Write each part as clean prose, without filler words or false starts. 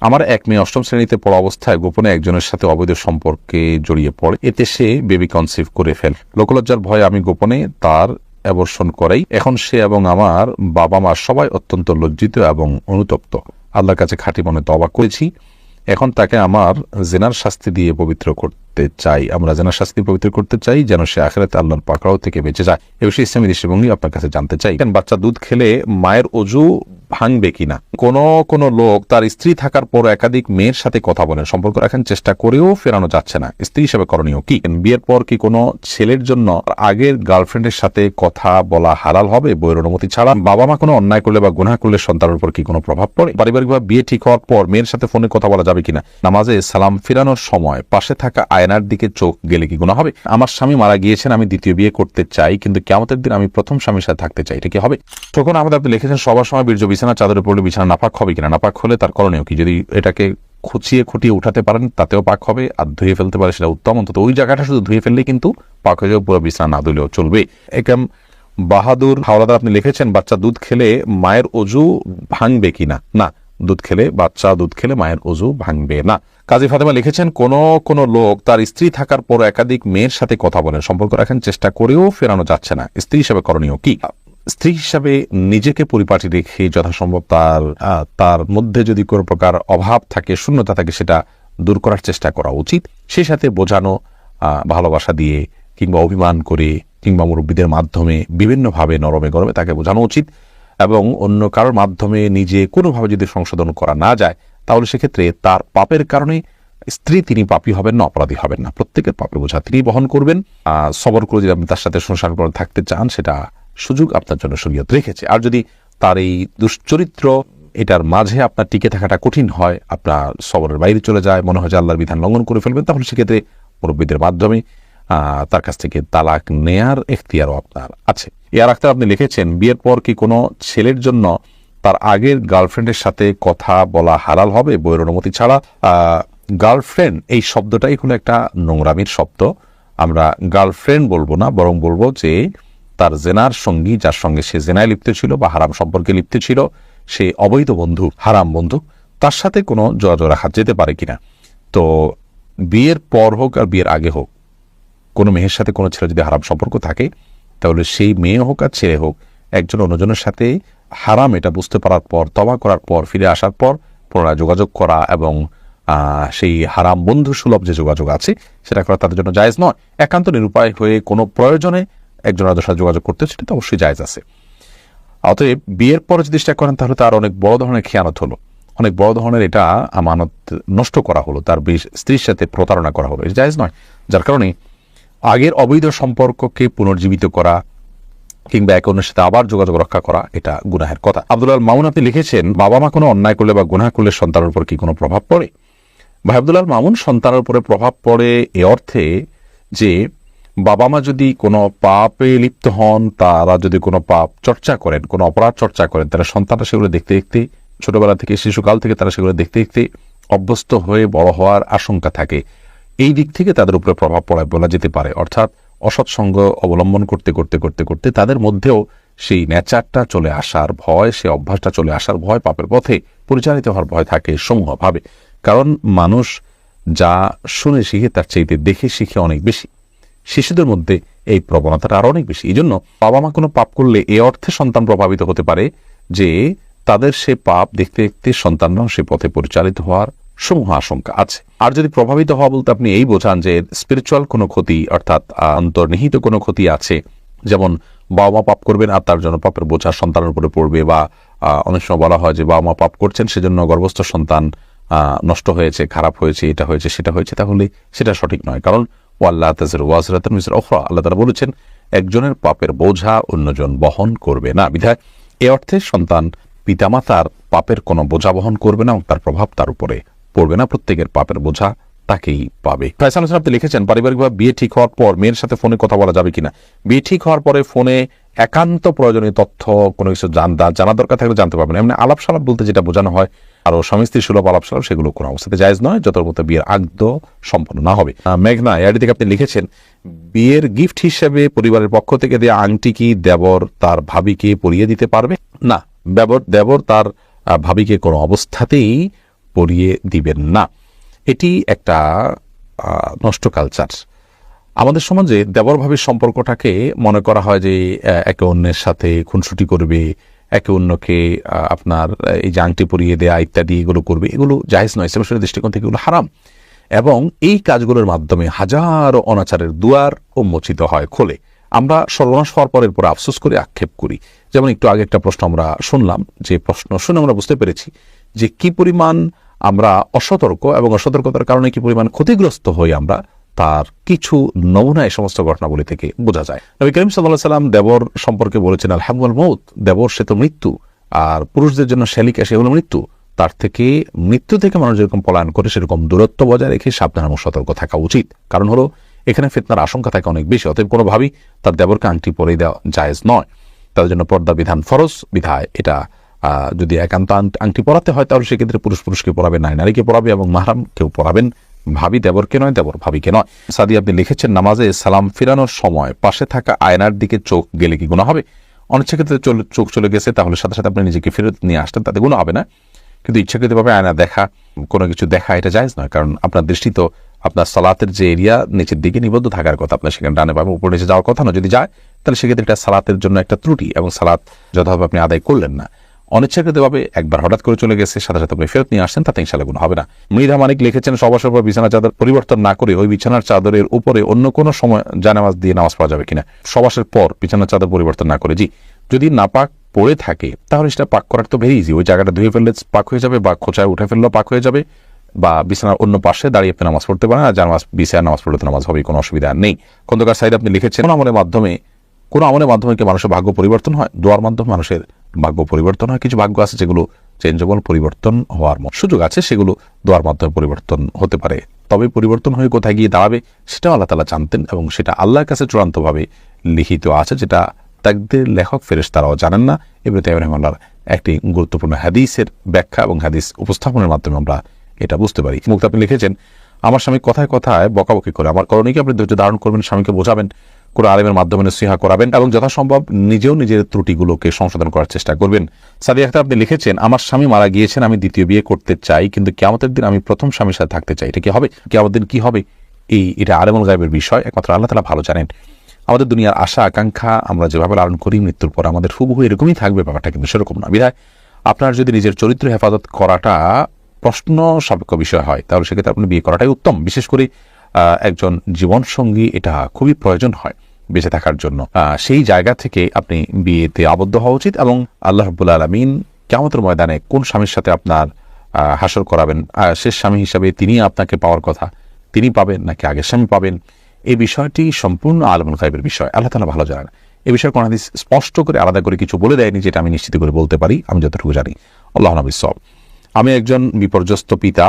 আমার এক মেয়ে অষ্টম শ্রেণীতে পড়া অবস্থায় গোপনে একজনের সাথে অবৈধ সম্পর্কে জড়িয়ে পড়ে, এতে সে বেবি কনসিভ করে ফেলে। লোকলজ্জার ভয়ে আমি গোপনে তার অ্যাবর্শন করাই। এখন সে এবং আমার বাবা মা সবাই অত্যন্ত লজ্জিত এবং অনুতপ্ত। আল্লাহর কাছে খাঁটি মনে তওবা করেছি। এখন তাকে আমার জেনার শাস্তি দিয়ে পবিত্র করতে চাই। আমরা জেনার শাস্তি পবিত্র করতে চাই যেন সে আখিরাতে আল্লাহর পাকড়াও থেকে বেঁচে যায়। এ বিষয়ে ইসলামী দৃষ্টিভঙ্গি আপনার কাছে জানতে চাই। বাচ্চা দুধ খেলে মায়ের অজু ভাঙবে কিনা? কোন লোক তার স্ত্রী থাকার পর একাধিক মেয়ের সাথে কথা বলেন, সম্পর্ক রাখার চেষ্টা করেও ফেরানো যাচ্ছে না, স্ত্রী হিসেবে করণীয় কি? বিয়ের পর কি কোনো ছেলের জন্য আগের গার্লফ্রেন্ডের সাথে কথা বলা হালাল হবে বইয়ের অনুমতি ছাড়া? বাবা মা কোনো অন্যায় করলে বা গুনাহ করলে সন্তানের উপর কি কোনো প্রভাব পড়ে? পারিবারিকভাবে বিয়ে ঠিক হওয়ার পর মেয়ের সাথে ফোনে কথা বলা যাবে কিনা? নামাজে সালাম ফিরানোর সময় পাশে থাকা আয়নার দিকে চোখ গেলে কি গুনাহ হবে? আমার স্বামী মারা গিয়েছেন, আমি দ্বিতীয় বিয়ে করতে চাই, কিন্তু কিয়ামতের দিন আমি প্রথম স্বামীর সাথে থাকতে চাই, এটা কি হবে? তখন আমাদের আপনি লিখেছেন সবার সময় বীর্য বিছানা চাদরে পড়লে বিছানা নাপাক হবে কিনা? নাপাক হলে তার করণীয় কি? যদি এটাকে খুঁটিয়ে উঠাতে পারেন তাতেও পাক হবে, আর ধুয়ে ফেলতে পারে সেটা উত্তম। অন্তত ওই জায়গাটা শুধু ধুয়ে ফেললেই কিন্তু পাক হয়ে যাবে, পুরো বিছানা না ধুলেও চলবে। একাম বাহাদুর হাওলাদার আপনি লিখেছেন বাচ্চা দুধ খেলে মায়ের অজু ভাঙবে কিনা? না, বাচ্চা দুধ খেলে মায়ের অজু ভাঙবে না। কাজী ফাতেমা লিখেছেন কোন লোক তার স্ত্রী থাকার পর একাধিক মেয়ের সাথে কথা বলেন, সম্পর্ক রাখার চেষ্টা করেও ফেরানো যাচ্ছে না, স্ত্রী হিসেবে করণীয় কি? স্ত্রী হিসাবে নিজেকে পরিপাটি রেখে যথাসম্ভব তার মধ্যে যদি কোনো প্রকার অভাব থাকে, শূন্যতা থাকে, সেটা দূর করার চেষ্টা করা উচিত। সেই সাথে বোঝানো, ভালোবাসা দিয়ে কিংবা অভিমান করে কিংবা মুরব্বীদের মাধ্যমে বিভিন্নভাবে নরমে গরমে তাকে বোঝানো উচিত। এবং অন্য কারোর মাধ্যমে নিজে কোনোভাবে যদি সংশোধন করা না যায়, তাহলে সেক্ষেত্রে তার পাপের কারণে স্ত্রী তিনি পাপী হবেন না, অপরাধী হবেন না। প্রত্যেকের পাপের বোঝা তিনি বহন করবেন। সবর করে যদি আপনি তার সাথে সংসার করে থাকতে চান, সেটা সুযোগ আপনার জন্য শরীয়ত রেখেছে। আর যদি তার এই দুশ্চরিত্র এটার মাঝে আপনার টিকে থাকাটা কঠিন হয়, আপনার সবরের বাইরে চলে যায়, মনে হয় যে আল্লাহর বিধান লঙ্ঘন করে ফেলবেন, তাহলে সেক্ষেত্রে মুরব্বীদের মাধ্যমে তার কাছ থেকে তালাক নেয়ার এখতিয়ারও আপনার আছে। ইয়ার আখতার আপনি লিখেছেন বিয়ের পর কি কোনো ছেলের জন্য তার আগের গার্লফ্রেন্ডের সাথে কথা বলা হালাল হবে বইয়ের অনুমতি ছাড়া? গার্লফ্রেন্ড এই শব্দটাই হলো একটা নোংরামির শব্দ। আমরা গার্লফ্রেন্ড বলবো না, বরং বলবো যে তার জেনার সঙ্গী, যার সঙ্গে সে জেনায় লিপ্ত ছিল বা হারাম সম্পর্কে লিপ্ত ছিল, সে অবৈধ বন্ধু, হারাম বন্ধু, তার সাথে কোনো যোগাযোগ রাখা যেতে পারে কিনা? তো বিয়ের পর হোক আর বিয়ের আগে হোক, কোনো মেয়ের সাথে কোনো ছেলে যদি হারাম সম্পর্ক থাকে, তাহলে সেই মেয়ে হোক আর ছেলে হোক, একজন অন্যজনের সাথে হারাম এটা বুঝতে পারার পর, তওবা করার পর, ফিরে আসার পর পুনরায় যোগাযোগ করা এবং সেই হারাম বন্ধু সুলভ যে যোগাযোগ আছে সেটা করা তাদের জন্য জায়েজ নয়। একান্ত নিরুপায় হয়ে কোনো প্রয়োজনে একজন আরেকজনের সাথে যোগাযোগ করতে, সেটা তো অবশ্যই জায়েজ আছে। অতএব বিয়ের পরে যদি চেষ্টা করেন, তাহলে তার অনেক বড় ধরনের খেয়ানত হলো, অনেক বড় ধরনের এটা আমানত নষ্ট করা হলো, তার স্ত্রীর সাথে প্রতারণা করা হলো, এটা জায়েজ নয়। যার কারণে আগের অবৈধ সম্পর্ককে পুনর্জীবিত করা কিংবা একে অন্যের সাথে আবার যোগাযোগ রক্ষা করা, এটা গুনাহের কথা। আব্দুল্লাহ মামুন আপনি লিখেছেন বাবা মা কোনো অন্যায় করলে বা গুনাহ করলে সন্তানের উপর কি কোনো প্রভাব পড়ে? ভাই আব্দুল্লাহ মামুন, সন্তানের উপরে প্রভাব পড়ে এ অর্থে যে বাবা মা যদি কোনো পাপে লিপ্ত হন, তারা যদি কোনো পাপ চর্চা করেন, কোনো অপরাধ চর্চা করেন, তারা সন্তানরা সেগুলো দেখতে দেখতে, ছোটবেলা থেকে শিশুকাল থেকে তারা সেগুলো দেখতে দেখতে অভ্যস্ত হয়ে বড় হওয়ার আশঙ্কা থাকে। এই দিক থেকে তাদের উপরে প্রভাব পড়ায় বলা যেতে পারে। অর্থাৎ অসৎসঙ্গ অবলম্বন করতে করতে করতে করতে তাদের মধ্যেও সেই নেচারটা চলে আসার ভয়, সেই অভ্যাসটা চলে আসার ভয়, পাপের পথে পরিচালিত হওয়ার ভয় থাকে সমূহভাবে। কারণ মানুষ যা শুনে শিখে তার চাইতে দেখে শিখে অনেক বেশি। শিশুদের মধ্যে এই প্রবণতাটা আরো অনেক বেশি। এই জন্য বাবা মা কোনো পাপ করলে এ অর্থে সন্তান প্রভাবিত হতে পারে যে তাদের সে পাপ দেখতে দেখতে সন্তানরাও সে পথে পরিচালিত হওয়ার সমূহ আশঙ্কা আছে। আর যদি প্রভাবিত হওয়া বলতে আপনি এই বোঝান যে স্পিরিচুয়াল কোনো ক্ষতি, অর্থাৎ অন্তর্নিহিত কোনো ক্ষতি আছে, যেমন বাবা মা পাপ করবেন আর তার জন্য পাপের বোঝা সন্তানের উপরে পড়বে, বা অনেক সময় বলা হয় যে বাবা মা পাপ করছেন সেজন্য গর্ভস্থ সন্তান নষ্ট হয়েছে, খারাপ হয়েছে, এটা হয়েছে সেটা হয়েছে, তাহলে সেটা সঠিক নয়। কারণ ওয়াল্লাহ তাযিরু ওয়াজিরাতুন বিজরি উখরা, আল্লাহ তাআলা বলেছেন একজনের পাপের বোঝা অন্যজন বহন করবে না। বিধায় এ অর্থে সন্তান পিতামাতার পাপের কোনো বোঝা বহন করবে না এবং তার প্রভাব তার উপরে পড়বে না, প্রত্যেকের পাপের বোঝা তাকেই পাবে। ফয়সাল হোসেন আপনি লিখেছেন পারিবারিকভাবে বিয়ে ঠিক হওয়ার পর মেয়ের সাথে ফোনে কথা বলা যাবে কিনা? বিয়ে ঠিক হওয়ার পরে ফোনে একান্ত প্রয়োজনীয় তথ্য কোনো কিছু জানা দরকার থাকলে জানতে পারবেন। এমনি আলাপ সালাপ বলতে যেটা বোঝানো হয় আরো স্বামী স্ত্রী সুলভ আলাপ সালাপ, সেগুলো কোনো অবস্থাতে জায়েজ নয় যত মতো বিয়ের আগদ সম্পন্ন না হবে। মেঘনা এআইডি থেকে আপনি লিখেছেন বিয়ের গিফট হিসেবে পরিবারের পক্ষ থেকে দেওয়া আংটি কি দেবর তার ভাবিকে পরিয়ে দিতে পারবে? না, দেবর তার ভাবিকে কোনো অবস্থাতেই পরিয়ে দিবেন না। এটি একটা নষ্ট কালচার। আমাদের সমাজে দেবর ভাবির সম্পর্কটাকে মনে করা হয় যে একে অন্যের সাথে খুনসুটি করবে, একে অন্যকে আপনার এই যে আংটি পরিয়ে দেয়া ইত্যাদি এগুলো করবে, এগুলো জায়েজ নয়। ইসলামের দৃষ্টিকোণ থেকে এগুলো হারাম, এবং এই কাজগুলোর মাধ্যমে হাজারো অনাচারের দুয়ার উন্মোচিত হয়, খোলে। আমরা সর্বনাশ হওয়ার পরের পরে আফসোস করে আক্ষেপ করি। যেমন একটু আগে একটা প্রশ্ন আমরা শুনলাম, যে প্রশ্ন শুনে আমরা বুঝতে পেরেছি যে কি পরিমাণ আমরা অসতর্ক, এবং অসতর্কতার কারণে কি পরিমাণ ক্ষতিগ্রস্ত হই আমরা, তার কিছু নমুনা এই সমস্ত ঘটনাবলী থেকে বোঝা যায়। নবী করিম সাল্লাল্লাহু আলাইহি ওয়াসাল্লাম দেবর সম্পর্কে বলেছেন, আল হাম ওয়াল মউত, দেবর সে তো মৃত্যু, আর পুরুষদের জন্য শ্যালিকা সে হলো মৃত্যু। তার থেকে, মৃত্যু থেকে মানুষ যেরকম পলায়ন করে সেরকম দূরত্ব বজায় রেখে সাবধান এবং সতর্ক থাকা উচিত। কারণ হলো এখানে ফিতনার আশঙ্কা থাকে অনেক বেশি। অতএব কোনোভাবেই তার দেবরকে আংটি পরে দেওয়া জায়েজ নয়। তাদের জন্য পর্দা বিধান ফরজ বিধায় এটা যদি একান্ত আংটি পরাতে হয় তাহলে সেক্ষেত্রে পুরুষকে পরাবে, নারীকে পরাবে, এবং মাহরাম কেউ পরাবেন, ভাবি দেবরকে নয়, দেবর ভাবিকে নয়। সাদি আপনি লিখেছেন, নামাজে সালাম ফেরানোর সময় পাশে থাকা আয়নার দিকে চোখ গেলে কি গুনাহ হবে? অনিচ্ছাকৃত চোখ চলে গেছে, তাহলে সাথে সাথে আপনি নিজেকে ফেরত নিয়ে আসতেন, তাতে গুনাহ হবে না। কিন্তু ইচ্ছাকৃতভাবে আয়না দেখা, কোনো কিছু দেখা, এটা জায়েজ নয়। কারণ আপনার দৃষ্টি তো আপনার সালাতের যে এরিয়া নিচের দিকে নিবদ্ধ থাকার কথা, আপনার সেখানে ডানে বামে উপরে নিচে যাওয়ার কথা না। যদি যায় তাহলে সেক্ষেত্রে এটা সালাতের জন্য একটা ত্রুটি, এবং সালাত যথাভাবে আপনি আদায় করলেন না। অনিচ্ছাকৃতভাবে একবার হঠাৎ করে চলে গেছে, সাথে সাথে আপনি ফেরত নিয়ে আসছেন, তাতে ইনশাআল্লাহ গুনাহ হবে না। মৃধা মানিক লিখেছেন, সবার পর বিছানার চাদর পরিবর্তন না করে ওই বিছানার চাদরের উপরে অন্য কোনো সময় জানামাজ দিয়ে নামাজ পড়া যাবে কিনা? সবাসের পর বিছানার চাদর পরিবর্তন না করে, জি। যদি নাপাক পড়ে থাকে তাহলে সেটা পাক করার তো ভেরি ইজি। ওই জায়গাটা ধুয়ে ফেললে পাক হয়ে যাবে, বা খোঁচায় উঠে ফেললেও পাক হয়ে যাবে, বা বিছানার অন্য পাশে দাঁড়িয়ে আপনি নামাজ পড়তে পারেন, আর জানামাজ বিছানায় নামাজ পড়লে তো নামাজ হবে, কোনো অসুবিধা নেই। খন্দকার সাইদ আপনি লিখেছেন, কোন আমলের মাধ্যমে কি মানুষের ভাগ্য পরিবর্তন হয়? দোয়ার মাধ্যমে মানুষের ভাগ্য পরিবর্তন হয়। কিছু ভাগ্য আছে যেগুলো চেঞ্জেবল, পরিবর্তন হওয়ার সুযোগ আছে, সেগুলো দোয়ার মাধ্যমে পরিবর্তন হতে পারে। তবে পরিবর্তন হয়ে কোথায় গিয়ে দাঁড়াবে সেটাও আল্লাহ তাআলা জানতেন, এবং সেটা আল্লাহর কাছে চূড়ান্তভাবে লিখিত আছে, যেটা তাকদীর লেখক ফেরেশতারাও জানেন না। ইবনে তাইমিয়া রাহিমাহুল্লাহর একটি গুরুত্বপূর্ণ হাদিসের ব্যাখ্যা এবং হাদিস উপস্থাপনের মাধ্যমে আমরা এটা বুঝতে পারি। মুক্তা আপনি লিখেছেন, আমার স্বামী কথায় কথায় বকাবকি করে, আমার করণীয় কি? আপনি ধৈর্য ধারণ করবেন, স্বামীকে বোঝাবেন, কোনো আলেমের মাধ্যমে নসিহা করাবেন, এবং যথাসম্ভব নিজেও নিজের ত্রুটিগুলোকে সংশোধন করার চেষ্টা করবেন। সাদিয়া আক্তার আপনি লিখেছেন, আমার স্বামী মারা গিয়েছেন, আমি দ্বিতীয় বিয়ে করতে চাই, কিন্তু কিয়ামতের দিন আমি প্রথম স্বামীর সাথে থাকতে চাই, এটা কি হবে? কিয়ামতের দিন কি হবে? এটা আলেমুল গায়বের বিষয়, একমাত্র আল্লাহ তাআলা ভালো জানেন। আমাদের দুনিয়ার আশা আকাঙ্ক্ষা আমরা যেভাবে লালন করি, মৃত্যুর পর আমাদের হুবহু এরকমই থাকবে, ব্যাপারটা কিন্তু সেরকম না। বিধায় আপনার যদি নিজের চরিত্র হেফাজত করাটা প্রশ্ন সাপেক্ষ বিষয় হয়, তাহলে সেক্ষেত্রে আপনি বিয়ে করাটাই উত্তম। বিশেষ করে একজন জীবনসঙ্গী এটা খুবই প্রয়োজন হয় বেঁচে থাকার জন্য। সেই জায়গা থেকে আপনি বিয়েতে আবদ্ধ হওয়া উচিত, এবং আল্লাহ রাব্বুল আলামিন কিয়ামতের ময়দানে কোন স্বামীর সাথে আপনার হাসর করাবেন, শেষ স্বামী হিসাবে তিনি আপনাকে পাওয়ার কথা, তিনি পাবেন নাকি আগের স্বামী পাবেন, এই বিষয়টি সম্পূর্ণ আলেমুল গায়বের বিষয়, আল্লাহ তাআলা ভালো জানেন। এই বিষয়ে কোন হাদিস স্পষ্ট করে আলাদা করে কিছু বলে দেয়নি, যেটা আমি নিশ্চিত করে বলতে পারি, আমি যতটুকু জানি। আল্লাহু বিসওয়াব। আমি একজন বিপর্যস্ত পিতা।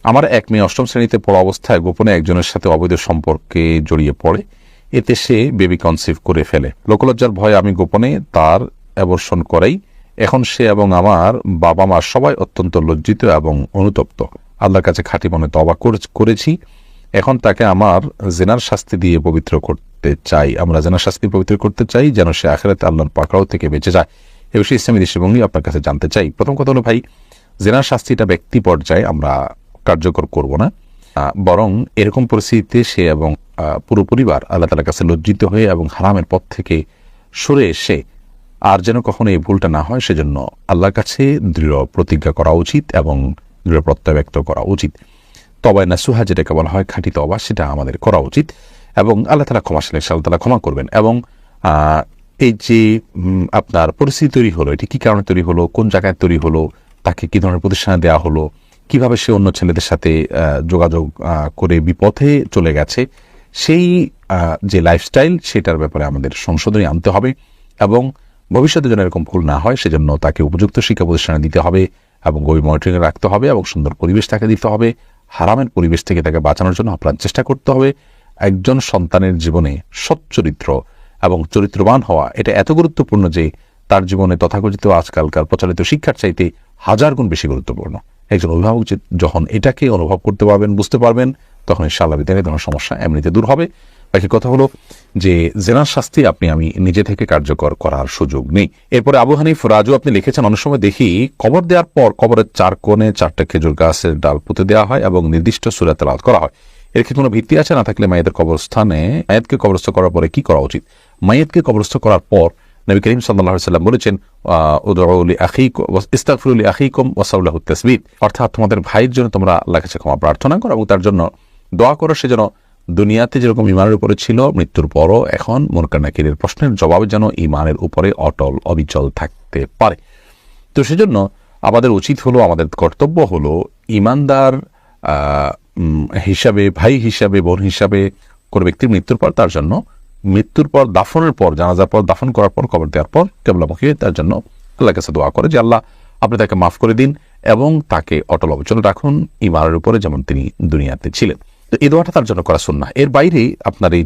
আমার এক মেয়ে অষ্টম শ্রেণীতে পড়া অবস্থায় গোপনে একজনের সাথে অবৈধ সম্পর্কে জড়িয়ে পড়ে, এতে সে বেবি কনসিভ করে ফেলে। লোকলজ্জার ভয়ে আমি গোপনে তার অ্যাবর্শন করাই। এখন সে এবং আমার বাবা মা সবাই অত্যন্ত লজ্জিত এবং অনুতপ্ত। আল্লাহর কাছে খাঁটি মনে তওবা করেছি। এখন তাকে আমার জিনার শাস্তি দিয়ে পবিত্র করতে চাই। আমরা জিনার শাস্তি পবিত্র করতে চাই, যেন সে আখিরাতে আল্লাহর পাকড়াও থেকে বেঁচে যায়। এ বিষয়ে ইসলামী দৃষ্টিভঙ্গি আপনার কাছে জানতে চাই। প্রথম কথা হলো ভাই, জিনার শাস্তিটা ব্যক্তি পর্যায়ে আমরা কার্যকর করব না, বরং এরকম পরিস্থিতিতে সে এবং পুরো পরিবার আল্লাহ তাআলার কাছে লজ্জিত হয়ে এবং হারামের পথ থেকে সরে এসে আর যেন কখনো এই ভুলটা না হয়, সেজন্য আল্লাহর কাছে দৃঢ় প্রতিজ্ঞা করা উচিত এবং দৃঢ় প্রত্যয় ব্যক্ত করা উচিত। তওবা নাসুহা যেটাকে বলা হয়, খাঁটি তওবা, সেটা আমাদের করা উচিত, এবং আল্লাহ তাআলা ক্ষমাশীল, আল্লাহ তাআলা ক্ষমা করবেন। এবং এই যে আপনার পরিস্থিতি তৈরি হলো, এটি কি কারণে তৈরি হলো, কোন জায়গায় তৈরি হলো, তাকে কি ধরনের প্রতিষ্ঠানে দেওয়া হলো, কিভাবে সে অন্য ছেলেদের সাথে যোগাযোগ করে বিপথে চলে গেছে, সেই যে লাইফস্টাইল, সেটার ব্যাপারে আমাদের সংশোধনী আনতে হবে, এবং ভবিষ্যতে যেন এরকম ভুল না হয় সেজন্য তাকে উপযুক্ত শিক্ষা প্রতিষ্ঠানে দিতে হবে, এবং গভীর মনিটরিংয়ে রাখতে হবে, এবং সুন্দর পরিবেশ তাকে দিতে হবে। হারামের পরিবেশ থেকে তাকে বাঁচানোর জন্য আপনার চেষ্টা করতে হবে। একজন সন্তানের জীবনে সচ্চরিত্র এবং চরিত্রবান হওয়া, এটা এত গুরুত্বপূর্ণ যে তার জীবনে তথাকথিত আজকালকার প্রচলিত শিক্ষার চাইতে 1000 গুণ বেশি গুরুত্বপূর্ণ। একজন অভিভাবক যখন এটাকে অনুভব করতে পারবেন, বুঝতে পারবেন, তখন ইনশাআল্লাহ বিতাড়িত ধরনের সমস্যা এমনিতে দূর হবে। বাকি কথা হলো যে জেনার শাস্তি আমি নিজে থেকে কার্যকর করার সুযোগ নেই। এরপরে আবু হানিফ রাজু আপনি লিখেছেন, অনেক সময় দেখি কবর দেওয়ার পর কবরের 4 কোণে 4টা খেজুর গাছের ডাল পুঁতে দেওয়া হয় এবং নির্দিষ্ট সূরা তেলাওয়াত করা হয়। এর ক্ষেত্রে কোনো ভিত্তি আছে? না থাকলে মাইয়াতকে কবরস্থ করার পরে কি করা উচিত? মাইয়াতকে কবরস্থ করার পর নবী করিম সাল্লাল্লাহু আলাইহি ওয়াসাল্লাম বলেছেন, উদউ লিআখিকুম ইস্তাগফিরু লিআখিকুম ওয়াসাউ লাহু তাসবীত, অর্থাৎ তোমাদের ভাইয়ের জন্য তোমরা আল্লাহর কাছে ক্ষমা প্রার্থনা করো এবং তার জন্য দোয়া করো, সে যেন দুনিয়াতে যেরকম ঈমানের উপরে ছিল মৃত্যুর পরও এখন মুনকার নাকিরের প্রশ্নের জবাবে যেন ঈমানের উপরে অটল অবিচল থাকতে পারে। তো সেজন্য আমাদের উচিত হলো, আমাদের কর্তব্য হলো ঈমানদার হিসাবে, ভাই হিসাবে, বোন হিসাবে কোনো ব্যক্তির মৃত্যুর পর তার জন্য, মৃত্যুর পর দাফনের পর, জানাজার পর, দাফন করার পর, কবর দেওয়ার পর কিবলামুখী তার জন্য আল্লাহর কাছে দোয়া করে যে আল্লাহ আপনি তাকে মাফ করে দিন এবং তাকে অটল অবিচল রাখুন ঈমানের উপরে যেমন তিনি দুনিয়াতে ছিলেন। তো এই দোয়াটা তার জন্য করা সুন্নাহ। এর বাইরে আপনার এই